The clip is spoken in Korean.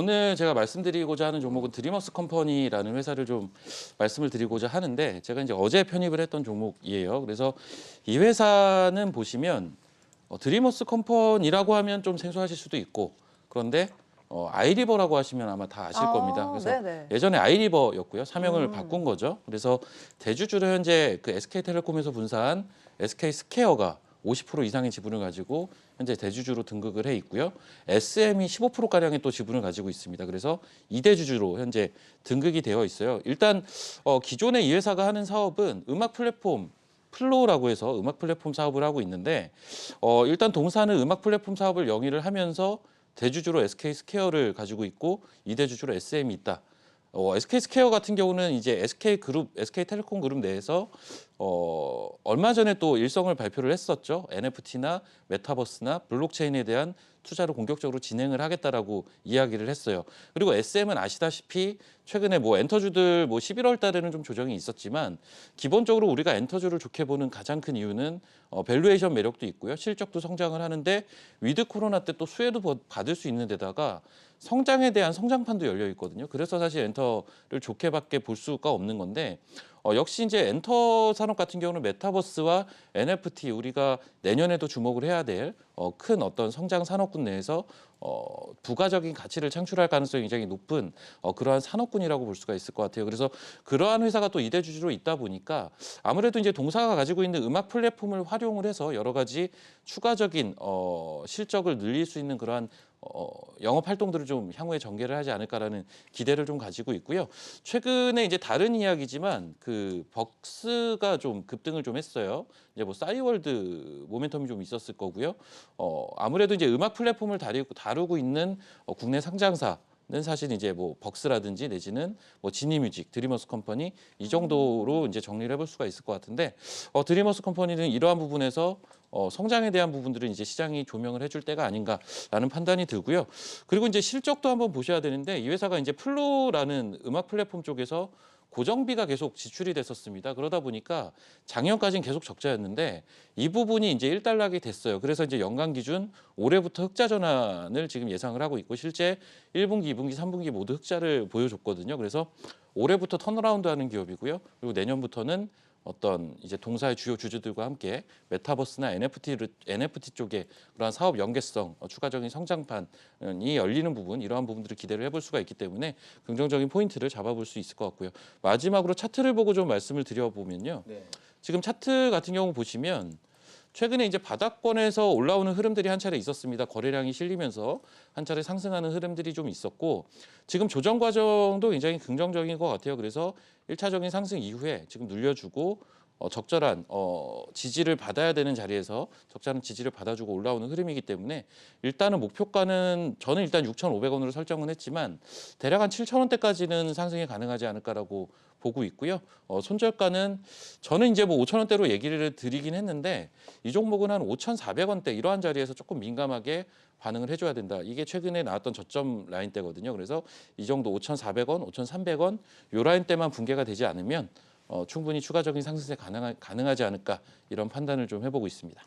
오늘 제가 말씀드리고자 하는 종목은 드리머스 컴퍼니라는 회사를 좀 말씀을 드리고자 하는데 제가 이제 어제 편입을 했던 종목이에요. 그래서 이 회사는 보시면 드리머스 컴퍼니라고 하면 좀 생소하실 수도 있고 그런데 아이리버라고 하시면 아마 다 아실 겁니다. 그래서 네네. 예전에 아이리버였고요. 사명을 바꾼 거죠. 그래서 대주주로 현재 그 SK텔레콤에서 분사한 SK스퀘어가 50% 이상의 지분을 가지고 현재 대주주로 등극을 해 있고요. SM이 15%가량의 또 지분을 가지고 있습니다. 그래서 2대주주로 현재 등극이 되어 있어요. 일단 기존에 이 회사가 하는 사업은 음악 플랫폼 플로우라고 해서 음악 플랫폼 사업을 하고 있는데 일단 동사는 음악 플랫폼 사업을 영위를 하면서 대주주로 SK스퀘어를 가지고 있고 2대주주로 SM이 있다. SK스퀘어 같은 경우는 이제 SK그룹, SK텔레콤 그룹 내에서 얼마 전에 또 일성을 발표를 했었죠. NFT나 메타버스나 블록체인에 대한 투자를 공격적으로 진행을 하겠다라고 이야기를 했어요. 그리고 SM은 아시다시피 최근에 뭐 엔터주들 뭐 11월 달에는 좀 조정이 있었지만 기본적으로 우리가 엔터주를 좋게 보는 가장 큰 이유는 밸류에이션 매력도 있고요. 실적도 성장을 하는데 위드 코로나 때 또 수혜도 받을 수 있는 데다가 성장에 대한 성장판도 열려 있거든요. 그래서 사실 엔터를 좋게밖에 볼 수가 없는 건데 역시 이제 엔터 산업 같은 경우는 메타버스와 NFT 우리가 내년에도 주목을 해야 될 큰 어떤 성장 산업군 내에서 부가적인 가치를 창출할 가능성이 굉장히 높은 그러한 산업군이라고 볼 수가 있을 것 같아요. 그래서 그러한 회사가 또 이대주주로 있다 보니까 아무래도 이제 동사가 가지고 있는 음악 플랫폼을 활용을 해서 여러 가지 추가적인 실적을 늘릴 수 있는 그러한 영업 활동들을 좀 향후에 전개를 하지 않을까라는 기대를 좀 가지고 있고요. 최근에 이제 다른 이야기지만 그 벅스가 좀 급등을 좀 했어요. 이제 뭐 싸이월드 모멘텀이 좀 있었을 거고요. 아무래도 이제 음악 플랫폼을 다루고 있는 국내 상장사 는 사실 이제 뭐 벅스라든지 내지는 뭐 지니뮤직, 드리머스 컴퍼니 이 정도로 이제 정리를 해볼 수가 있을 것 같은데 드리머스 컴퍼니는 이러한 부분에서 성장에 대한 부분들은 이제 시장이 조명을 해줄 때가 아닌가라는 판단이 들고요. 그리고 이제 실적도 한번 보셔야 되는데 이 회사가 이제 플로라는 음악 플랫폼 쪽에서 고정비가 계속 지출이 됐었습니다. 그러다 보니까 작년까지는 계속 적자였는데 이 부분이 이제 일단락이 됐어요. 그래서 이제 연간 기준 올해부터 흑자 전환을 지금 예상을 하고 있고 실제 1분기, 2분기, 3분기 모두 흑자를 보여줬거든요. 그래서 올해부터 턴어라운드하는 기업이고요. 그리고 내년부터는 어떤 이제 동사의 주요 주주들과 함께 메타버스나 NFT 쪽에 그러한 사업 연계성, 추가적인 성장판이 열리는 부분, 이러한 부분들을 기대를 해볼 수가 있기 때문에 긍정적인 포인트를 잡아볼 수 있을 것 같고요. 마지막으로 차트를 보고 좀 말씀을 드려보면요. 네. 지금 차트 같은 경우 보시면 최근에 이제 바닥권에서 올라오는 흐름들이 한 차례 있었습니다. 거래량이 실리면서 한 차례 상승하는 흐름들이 좀 있었고 지금 조정 과정도 굉장히 긍정적인 것 같아요. 그래서 1차적인 상승 이후에 지금 눌려주고 적절한 지지를 받아야 되는 자리에서 적절한 지지를 받아주고 올라오는 흐름이기 때문에 일단은 목표가는 저는 일단 6,500원으로 설정은 했지만 대략 한 7,000원대까지는 상승이 가능하지 않을까라고 보고 있고요. 손절가는 저는 이제 뭐 5,000원대로 얘기를 드리긴 했는데 이 종목은 한 5,400원대 이러한 자리에서 조금 민감하게 반응을 해줘야 된다. 이게 최근에 나왔던 저점 라인대거든요. 그래서 이 정도 5,400원, 5,300원 요 라인대만 붕괴가 되지 않으면 충분히 추가적인 상승세 가능하지 않을까 이런 판단을 좀 해보고 있습니다.